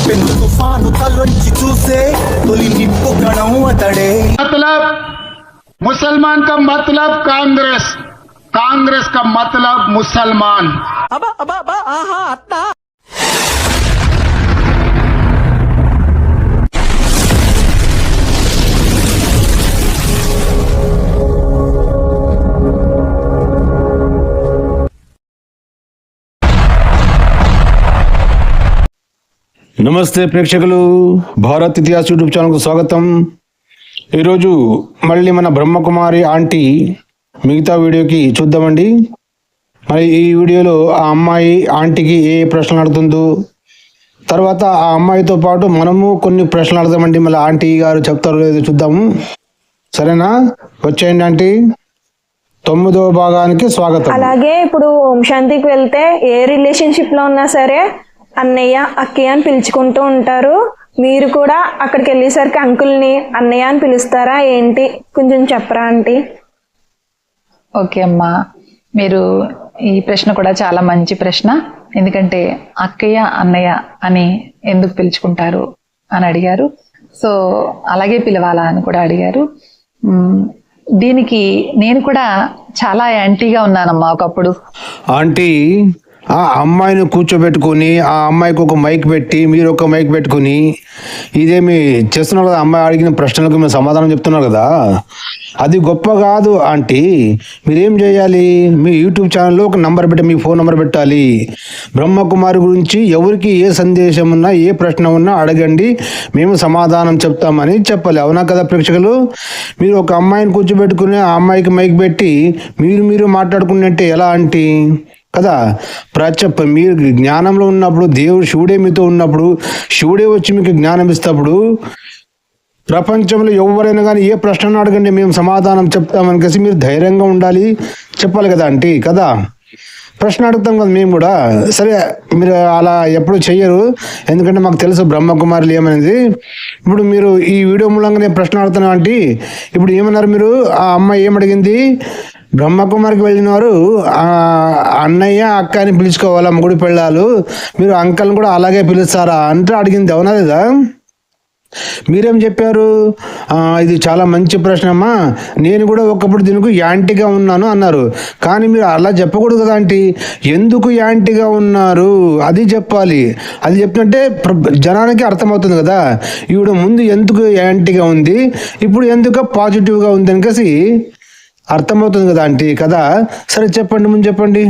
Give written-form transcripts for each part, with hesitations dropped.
పెను తుఫాను తలొంచి చూసే తొలి నిప్పు కణం అతడే. मतलब मुसलमान का मतलब कांग्रेस, कांग्रेस का मतलब मुसलमान. అబ్బా అబ్బా అబ్బా ఆహా అత్తా. నమస్తే ప్రేక్షకులు, భారత్ ఇతిహాస్ యూట్యూబ్ ఛానల్కు స్వాగతం. ఈరోజు మళ్ళీ మన బ్రహ్మకుమారి ఆంటీ మిగతా వీడియోకి చూద్దామండి. మరి ఈ వీడియోలో ఆ అమ్మాయి ఆంటీకి ఏ ప్రశ్నలు అడుగుతుందో, తర్వాత ఆ అమ్మాయితో పాటు మనము కొన్ని ప్రశ్నలు అడుగుతామండి. మళ్ళీ ఆంటీ గారు చెప్తారో లేదో చూద్దాము. సరేనా? వచ్చేయండి ఆంటీ. 9వ భాగానికి స్వాగతం. అలాగే ఇప్పుడు ఓం శాంతికి వెళ్తే ఏ రిలేషన్షిప్ లో ఉన్నా సరే అన్నయ్య అక్కయ్య అని పిలుచుకుంటూ ఉంటారు. మీరు కూడా అక్కడికి వెళ్ళేసరికి అంకుల్ని అన్నయ్య అని పిలుస్తారా ఏంటి? కొంచెం చెప్పరా ఆంటీ. ఓకే అమ్మా, మీరు ఈ ప్రశ్న కూడా చాలా మంచి ప్రశ్న. ఎందుకంటే అక్కయ్య అన్నయ్య అని ఎందుకు పిలుచుకుంటారు అని అడిగారు. సో అలాగే పిలవాలా అని కూడా అడిగారు. దీనికి నేను కూడా చాలా యాంటీగా ఉన్నానమ్మా ఒకప్పుడు. ఆంటీ, ఆ అమ్మాయిని కూర్చోబెట్టుకుని ఆ అమ్మాయికి ఒక మైక్ పెట్టి మీరు ఒక మైక్ పెట్టుకుని ఇదేమి చేస్తున్నారు కదా, అమ్మాయి అడిగిన ప్రశ్నలకు మీరు సమాధానం చెప్తున్నారు కదా, అది గొప్ప కాదు ఆంటీ. మీరేం చేయాలి, మీ యూట్యూబ్ ఛానల్లో ఒక నంబర్ పెట్టి మీ ఫోన్ నెంబర్ పెట్టాలి. బ్రహ్మకుమారి గురించి ఎవరికి ఏ సందేశం ఉన్నా ఏ ప్రశ్న ఉన్నా అడగండి, మేము సమాధానం చెప్తామని చెప్పాలి. అవునా కదా ప్రేక్షకులు? మీరు ఒక అమ్మాయిని కూర్చోబెట్టుకుని ఆ అమ్మాయికి మైక్ పెట్టి మీరు మాట్లాడుకున్నట్టే ఎలా ఆంటీ కదా? మీరు జ్ఞానంలో ఉన్నప్పుడు, దేవుడు శివుడే మీతో ఉన్నప్పుడు, శివుడే వచ్చి మీకు జ్ఞానం ఇస్తప్పుడు, ప్రపంచంలో ఎవరైనా కానీ ఏ ప్రశ్న అడగండి మేము సమాధానం చెప్తామని కలిసి మీరు ధైర్యంగా ఉండాలి, చెప్పాలి కదా ఆంటీ కదా? ప్రశ్న అడుగుతాం కదా మేము కూడా. సరే, మీరు అలా ఎప్పుడు చెయ్యరు, ఎందుకంటే మాకు తెలుసు బ్రహ్మకుమారులు ఏమనేది. ఇప్పుడు మీరు ఈ వీడియో మూలంగా నేను ప్రశ్న అడుగుతున్నాను ఆంటీ. ఇప్పుడు ఏమన్నారు మీరు? ఆ అమ్మాయి ఏమడిగింది? బ్రహ్మకుమారికి వెళ్ళిన వారు అన్నయ్య అక్క అని పిలుచుకోవాలా మొగుడు పెళ్ళాలు, మీరు అంకల్ని కూడా అలాగే పిలుస్తారా అంటే అడిగింది. అవునా లేదా? మీరేం చెప్పారు? ఇది చాలా మంచి ప్రశ్న అమ్మా, నేను కూడా ఒకప్పుడు దీనికి యాంటీగా ఉన్నాను అన్నారు. కానీ మీరు అలా చెప్పకూడదు కదా ఆంటీ. ఎందుకు యాంటీగా ఉన్నారు అది చెప్పాలి. అది చెప్పినట్టే జనానికి అర్థమవుతుంది కదా. ఈవిడ ముందు ఎందుకు యాంటీగా ఉంది, ఇప్పుడు ఎందుకు పాజిటివ్గా ఉంది అనేసి అర్థమవుతుంది కదా ఆంటీ కదా? సరే చెప్పండి, ముందు చెప్పండి.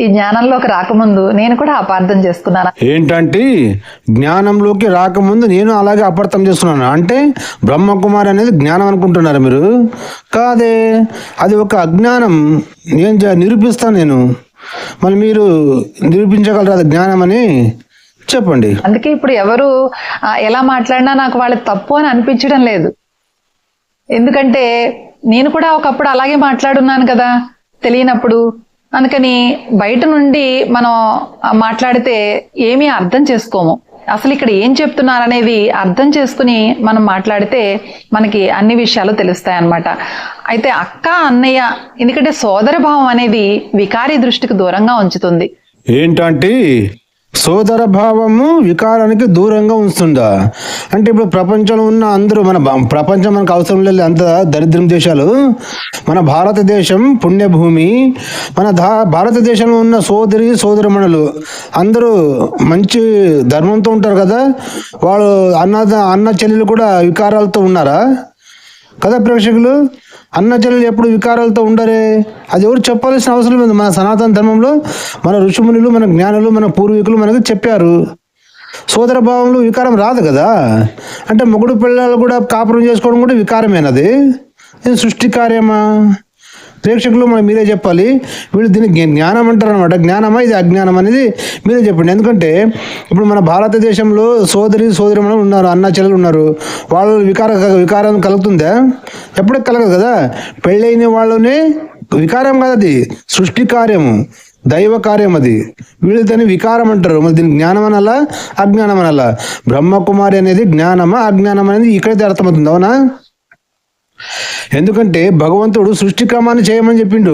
ఈ జ్ఞానంలోకి రాకముందు నేను కూడా అపార్థం చేసుకున్నాను. ఏంటంటే జ్ఞానంలోకి రాకముందు నేను అలాగే అపార్థం చేస్తున్నాను అంటే బ్రహ్మకుమారి అనేది జ్ఞానం అనుకుంటున్నారు మీరు? కాదే, అది ఒక అజ్ఞానం. నేను నిరూపిస్తాను నేను. మళ్ళీ మీరు నిరూపించగలరు అది జ్ఞానం అని చెప్పండి. అందుకే ఇప్పుడు ఎవరు ఎలా మాట్లాడినా నాకు వాళ్ళ తప్పు అని అనిపించడం లేదు. ఎందుకంటే నేను కూడా ఒకప్పుడు అలాగే మాట్లాడున్నాను కదా తెలియనప్పుడు. అందుకని బయట నుండి మనం మాట్లాడితే ఏమీ అర్థం చేసుకోము. అసలు ఇక్కడ ఏం చెప్తున్నారనేది అర్థం చేసుకుని మనం మాట్లాడితే మనకి అన్ని విషయాలు తెలుస్తాయి అన్నమాట. అయితే అక్క అన్నయ్య, ఎందుకంటే సోదర భావం అనేది వికారి దృష్టికి దూరంగా ఉంచుతుంది. ఏంటంటే సోదర భావము వికారానికి దూరంగా ఉంచుతుందా అంటే? ఇప్పుడు ప్రపంచంలో ఉన్న అందరూ, మన ప్రపంచం మనకు అవసరం లేదు, అంత దరిద్రం దేశాలు. మన భారతదేశం పుణ్యభూమి. మన భారతదేశంలో ఉన్న సోదరమణులు అందరూ మంచి ధర్మంతో ఉంటారు కదా. వాళ్ళు అన్న చెల్లెలు కూడా వికారాలతో ఉన్నారా కదా ప్రేక్షకులు? అన్న చెల్లెలు ఎప్పుడు వికారాలతో ఉండరే. అది ఎవరు చెప్పాల్సిన అవసరం లేదు. మన సనాతన ధర్మంలో మన ఋషిమునులు, మన జ్ఞానులు, మన పూర్వీకులు మనకు చెప్పారు. సోదర భావంలో వికారం రాదు కదా. అంటే మొగుడు పిల్లలు కూడా కాపురం చేసుకోవడం కూడా వికారమేనది. ఇది సృష్టి కార్యమా? ప్రేక్షకులు మీరే చెప్పాలి. వీళ్ళు దీన్ని జ్ఞానం అంటారు అనమాట. జ్ఞానమా ఇది అజ్ఞానం అనేది మీరే చెప్పండి. ఎందుకంటే ఇప్పుడు మన భారతదేశంలో సోదరిమణులు ఉన్నారు, అన్న చెల్లెలు ఉన్నారు. వాళ్ళు వికారం కలుగుతుందా? ఎప్పుడూ కలగదు కదా. పెళ్ళైన వాళ్ళనే వికారం కాదు, అది సృష్టి కార్యము, దైవ కార్యం అది. వీళ్ళు దాన్ని వికారం అంటారు. మరి దీన్ని జ్ఞానం అనాలా అజ్ఞానం అనాలా? బ్రహ్మకుమారి అనేది జ్ఞానమా అజ్ఞానం అనేది ఇక్కడైతే అర్థమవుతుంది. అవునా? ఎందుకంటే భగవంతుడు సృష్టి క్రమాన్ని చేయమని చెప్పిండు.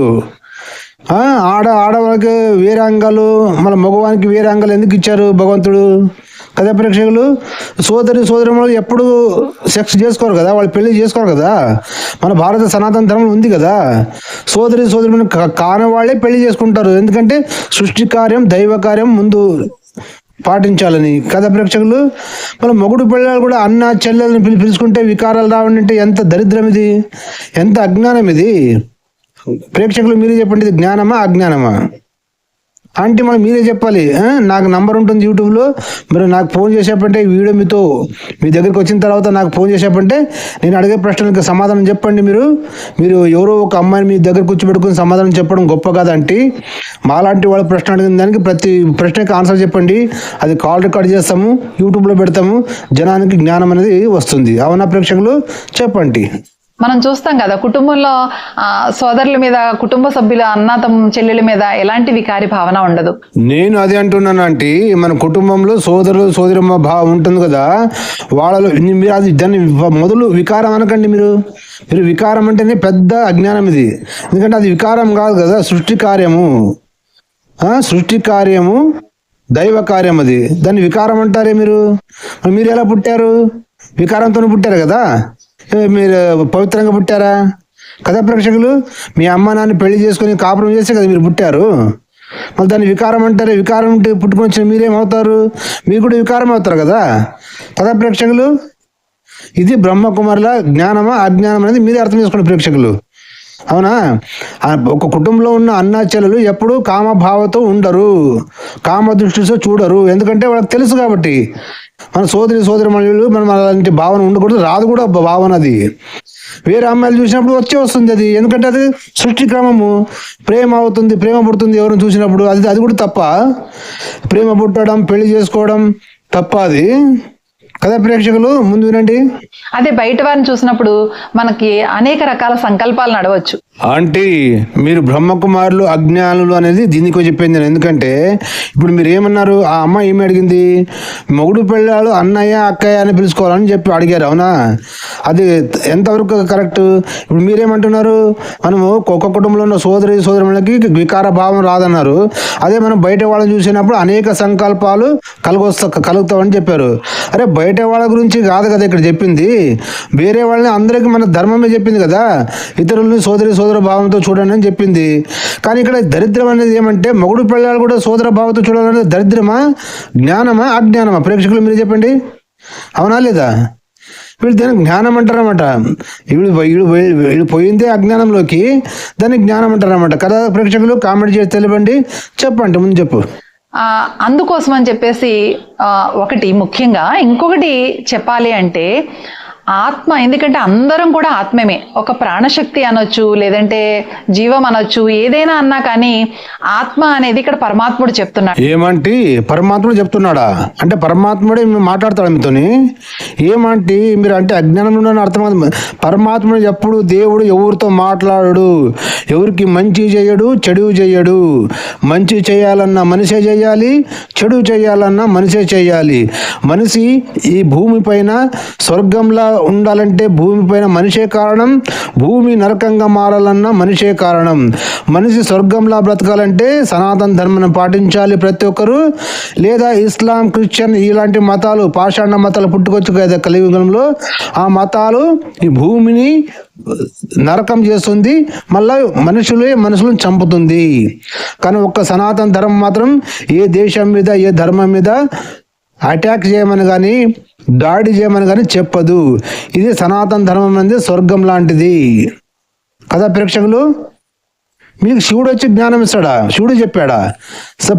ఆడవాళ్ళకి వేరే అంగాలు, మన మగవానికి వేరే అంగాలు ఎందుకు ఇచ్చారు భగవంతుడు కదా ప్రేక్షకులు. సోదరులు ఎప్పుడు సెక్స్ చేసుకోరు కదా, వాళ్ళు పెళ్లి చేసుకోరు కదా. మన భారత సనాతన ధర్మం ఉంది కదా, సోదరులు కాని వాళ్ళే పెళ్లి చేసుకుంటారు. ఎందుకంటే సృష్టి కార్యం దైవ కార్యం ముందు పాటించాలని కదా ప్రేక్షకులు. మన మొగుడు పిల్లలు కూడా అన్న చెల్లెల్ని పిలుచుకుంటే వికారాలు రావండి. ఎంత దరిద్రం ఇది, ఎంత అజ్ఞానం ఇది. ప్రేక్షకులు మీరే చెప్పండి, ఇది జ్ఞానమా అజ్ఞానమా? అంటే మనం మీరే చెప్పాలి. నాకు నంబర్ ఉంటుంది యూట్యూబ్లో, మరి నాకు ఫోన్ చేసేపంటే ఈ వీడియో మీ దగ్గరికి వచ్చిన తర్వాత నాకు ఫోన్ చేసేపంటే నేను అడిగే ప్రశ్నలకు సమాధానం చెప్పండి. మీరు ఎవరో ఒక అమ్మాయిని మీ దగ్గర కూర్చోబెట్టుకుని సమాధానం చెప్పడం గొప్ప కాదంటే, మాలాంటి వాళ్ళ ప్రశ్న అడిగిన దానికి ప్రతి ప్రశ్నకి ఆన్సర్ చెప్పండి. అది కాల్ రికార్డ్ చేస్తాము, యూట్యూబ్లో పెడతాము, జనానికి జ్ఞానం అనేది వస్తుంది. అవునా ప్రేక్షకులు, చెప్పండి. మనం చూస్తాం కదా, కుటుంబంలో సోదరుల మీద, కుటుంబ సభ్యుల చెల్లెల మీద ఎలాంటి వికారి భావన ఉండదు. నేను అదే అంటున్నాను అంటే, మన కుటుంబంలో సోదరమ్మ భావం ఉంటుంది కదా, వాళ్ళలో మీరు అది దాన్ని మొదలు వికారం అనకండి. మీరు వికారం అంటేనే పెద్ద అజ్ఞానం ఇది. ఎందుకంటే అది వికారం కాదు కదా, సృష్టి కార్యము దైవ కార్యం. అది దాన్ని వికారం అంటారే. మీరు ఎలా పుట్టారు? వికారంతో పుట్టారు కదా, మీరు పవిత్రంగా పుట్టారా కదా ప్రేక్షకులు. మీ అమ్మ నాన్న పెళ్లి చేసుకుని కాపురం చేస్తే కదా మీరు పుట్టారు. మళ్ళీ దాన్ని వికారం అంటారు. వికారం పుట్టుకొని వచ్చిన మీరేమవుతారు? మీరు కూడా వికారం అవుతారు కదా ప్రేక్షకులు. ఇది బ్రహ్మకుమారుల జ్ఞానమా అజ్ఞానం అనేది మీరే అర్థం చేసుకోండి ప్రేక్షకులు. అవునా? ఒక కుటుంబంలో ఉన్న అన్నా చెల్లెలు ఎప్పుడు కామభావతో ఉండరు, కామ దృష్టితో చూడరు. ఎందుకంటే వాళ్ళకి తెలుసు కాబట్టి. మన సోదరిమణులు మనం అలాంటి భావన ఉండకూడదు, రాదు కూడా భావన. అది వేరే అమ్మాయిలు చూసినప్పుడు వస్తుంది అది. ఎందుకంటే అది సృష్టి క్రమము. ప్రేమ అవుతుంది, ప్రేమ పుడుతుంది ఎవరిని చూసినప్పుడు. అది కూడా తప్ప. ప్రేమ పుట్టడం, పెళ్లి చేసుకోవడం తప్ప అది కదా ప్రేక్షకులు. ముందు వినండి. అదే బయట వారిని చూసినప్పుడు మనకి అనేక రకాల సంకల్పాలు నడవచ్చు. అంటే మీరు బ్రహ్మకుమారులు అజ్ఞానులు అనేది దీనికి చెప్పింది నేను. ఎందుకంటే ఇప్పుడు మీరు ఏమన్నారు, ఆ అమ్మాయి ఏమి అడిగింది, మొగుడు పెళ్ళాలు అన్నయ్య అక్కయ్య అని పిలుచుకోవాలని చెప్పి అడిగారు. అవునా? అది ఎంతవరకు కరెక్ట్? ఇప్పుడు మీరేమంటున్నారు, మనము ఒక్కొక్క కుటుంబంలో ఉన్న సోదరులకి వికార భావం రాదన్నారు. అదే మనం బయట వాళ్ళని చూసినప్పుడు అనేక సంకల్పాలు కలుగుతామని చెప్పారు. అరే బయట వాళ్ళ గురించి కాదు కదా ఇక్కడ చెప్పింది, వేరే వాళ్ళని అందరికీ మన ధర్మమే చెప్పింది కదా, ఇతరులని సోదర భావంతో చూడండి అని చెప్పింది. కానీ ఇక్కడ దరిద్రం అనేది ఏమంటే, మొగుడు పిల్లలు కూడా సోదర భావంతో చూడాలనేది దరిద్రమా జ్ఞానమా అజ్ఞానమా? ప్రేక్షకులు మీరు చెప్పండి. అవునా లేదా? వీళ్ళు దానికి జ్ఞానం అంటారన్నమాట. వీళ్ళు పోయిందే అజ్ఞానంలోకి, దాన్ని జ్ఞానం అంటారన్నమాట కదా ప్రేక్షకులు. కామెంట్ చేసి తెలియండి, చెప్పండి, ముందు చెప్పు. అందుకోసం అని చెప్పేసి ఒకటి ముఖ్యంగా, ఇంకొకటి చెప్పాలి అంటే ఆత్మ. ఎందుకంటే అందరం కూడా ఆత్మమే. ఒక ప్రాణశక్తి అనొచ్చు, లేదంటే జీవం అనొచ్చు, ఏదైనా అన్నా కానీ ఆత్మ అనేది ఇక్కడ పరమాత్ముడు చెప్తున్నాడు. ఏమంటే పరమాత్ముడు చెప్తున్నాడా? అంటే పరమాత్ముడే మాట్లాడతాడు మీతోని. ఏమంటే మీరు అంటే అజ్ఞానంలో అర్థం కాదు. పరమాత్ముడు ఎప్పుడు దేవుడు ఎవరితో మాట్లాడు, ఎవరికి మంచి చేయడు, చెడు చేయడు. మంచి చేయాలన్నా మనిషే చేయాలి, చెడు చేయాలన్నా మనిషే చేయాలి. మనిషి ఈ భూమి పైన స్వర్గంలా ఉండాలంటే భూమి పైన మనిషే కారణం, భూమి నరకంగా మారాలన్నా మనిషే కారణం. మనిషి స్వర్గంలా బ్రతకాలంటే సనాతన ధర్మాన్ని పాటించాలి ప్రతి ఒక్కరు. లేదా ఇస్లాం, క్రిస్టియన్ ఇలాంటి మతాలు, పాషాణ మతాలు పుట్టుకొచ్చు కదా కలియుగంలో. ఆ మతాలు ఈ భూమిని నరకం చేస్తుంది, మళ్ళా మనుషులను చంపుతుంది. కానీ ఒక్క సనాతన ధర్మం మాత్రం ఏ దేశం మీద, ఏ ధర్మం మీద అటాక్ చేయమని కానీ, దాడి చేయమని కానీ చెప్పదు. ఇది సనాతన ధర్మం అనేది స్వర్గం లాంటిది కదా ప్రేక్షకులు. మీకు శివుడు వచ్చి జ్ఞానం ఇస్తాడా? శివుడు చెప్పాడా?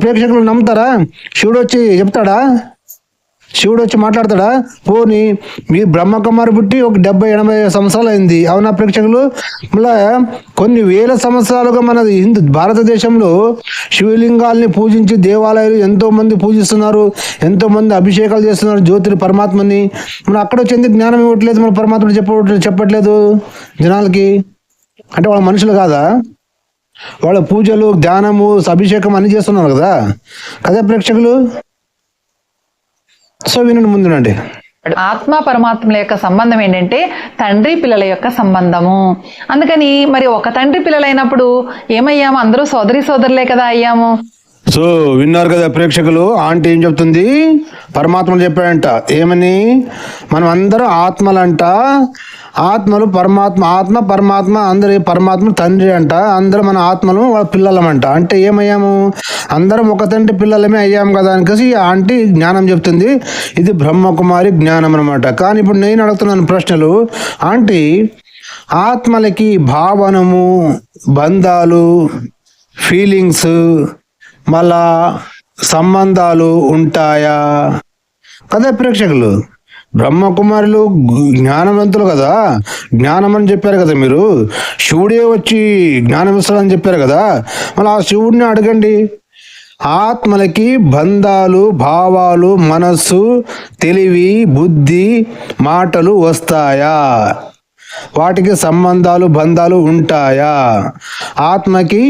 ప్రేక్షకులు నమ్ముతారా? శివుడు వచ్చి చెప్తాడా? శివుడు వచ్చి మాట్లాడతాడా? పోనీ మీ బ్రహ్మకుమారి పుట్టి ఒక 70-80 సంవత్సరాలు అయింది. అవునా ప్రేక్షకులు? మళ్ళా కొన్ని వేల సంవత్సరాలుగా మన భారతదేశంలో శివలింగాల్ని పూజించి దేవాలయాలు ఎంతో మంది పూజిస్తున్నారు, ఎంతో మంది అభిషేకాలు చేస్తున్నారు జ్యోతిని, పరమాత్మని. మనం అక్కడ వచ్చేంది జ్ఞానం ఇవ్వట్లేదు, మన పరమాత్ముడు చెప్పట్లేదు జనాలకి. అంటే వాళ్ళ మనుషులు కాదా? వాళ్ళ పూజలు, ధ్యానము, అభిషేకం అన్ని చేస్తున్నారు కదా ప్రేక్షకులు. సో వినండి, ముందునండి. ఆత్మ పరమాత్మల యొక్క సంబంధం ఏంటంటే తండ్రి పిల్లల యొక్క సంబంధము. అందుకని మరి ఒక తండ్రి పిల్లలైనప్పుడు ఏమయ్యాము? అందరూ సోదరులే కదా అయ్యాము. సో విన్నారు కదా ప్రేక్షకులు, ఆంటీ ఏం చెప్తుంది, పరమాత్మ చెప్పాడంట ఏమని, మనం అందరం ఆత్మలంట, ఆత్మలు పరమాత్మ, ఆత్మ పరమాత్మ, అందరి పరమాత్మ తండ్రి అంట, అందరం మన ఆత్మలు వాళ్ళ పిల్లలమంట. అంటే ఏమయ్యాము, అందరం ఒక తండ్రి పిల్లలమే అయ్యాము కదా అనేసి ఆంటీ జ్ఞానం చెప్తుంది. ఇది బ్రహ్మకుమారి జ్ఞానం అనమాట. కానీ ఇప్పుడు నేను అడుగుతున్నాను ప్రశ్నలు, ఆంటీ ఆత్మలకి భావనము, బంధాలు, ఫీలింగ్స్, మళ్ళా సంబంధాలు ఉంటాయా కదా ప్రేక్షకులు? బ్రహ్మకుమారులు జ్ఞానవంతులు కదా, జ్ఞానం అని చెప్పారు కదా మీరు, శివుడే వచ్చి జ్ఞానం ఇస్తాడని చెప్పారు కదా, మళ్ళీ ఆ శివుడిని అడగండి. ఆత్మలకి బంధాలు, భావాలు, మనస్సు, తెలివి, బుద్ధి, మాటలు వస్తాయా? వాటికి సంబంధాలు, బంధాలు ఉంటాయా? ఆత్మకి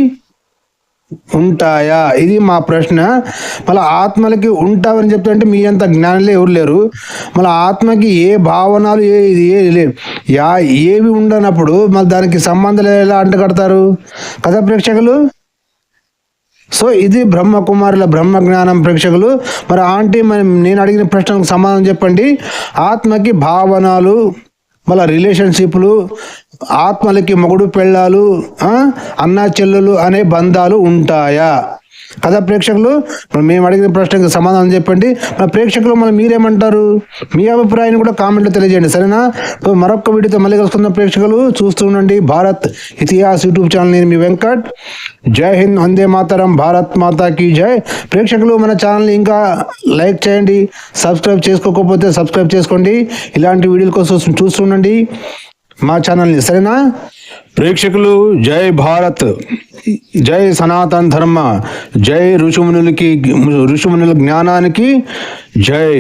ఉంటాయా? ఇది మా ప్రశ్న. మళ్ళీ ఆత్మలకి ఉంటావని చెప్తుంటే మీ అంత జ్ఞానంలో ఎవరు లేరు. మళ్ళీ ఆత్మకి ఏ భావనలు ఏవి ఉండనప్పుడు మళ్ళీ దానికి సంబంధాలు ఎలా అంటగడతారు కదా ప్రేక్షకులు? సో ఇది బ్రహ్మకుమారుల బ్రహ్మ జ్ఞానం ప్రేక్షకులు. మరి ఆంటీ, మరి నేను అడిగిన ప్రశ్నకు సమాధానం చెప్పండి. ఆత్మకి భావనలు, మళ్ళీ రిలేషన్షిప్లు, ఆత్మలకి మొగుడు పెళ్ళాలు, అన్నా చెల్లెలు అనే బంధాలు ఉంటాయా కదా ప్రేక్షకులు? మరి మేము అడిగిన ప్రశ్నకు సమాధానం చెప్పండి. మన ప్రేక్షకులు మళ్ళీ మీరేమంటారు, మీ అభిప్రాయాన్ని కూడా కామెంట్లో తెలియజేయండి, సరేనా? మరొక వీడియోతో మళ్ళీ కలుసుకుందాం ప్రేక్షకులు. చూస్తూ ఉండండి భారత్ ఇతిహాస్ యూట్యూబ్ ఛానల్. నేను మీ వెంకట్. జై హింద్, వందే మాతరం, భారత్ మాతా కీ జై. ప్రేక్షకులు మన ఛానల్ని ఇంకా లైక్ చేయండి, సబ్స్క్రైబ్ చేసుకోకపోతే సబ్స్క్రైబ్ చేసుకోండి. ఇలాంటి వీడియోల కోసం చూస్తుండండి మా ఛానల్ని, సరేనా ప్రేక్షకులు? జై భారత్, జై సనాతన ధర్మ, జై ఋషిమునుల జ్ఞానానికి జై.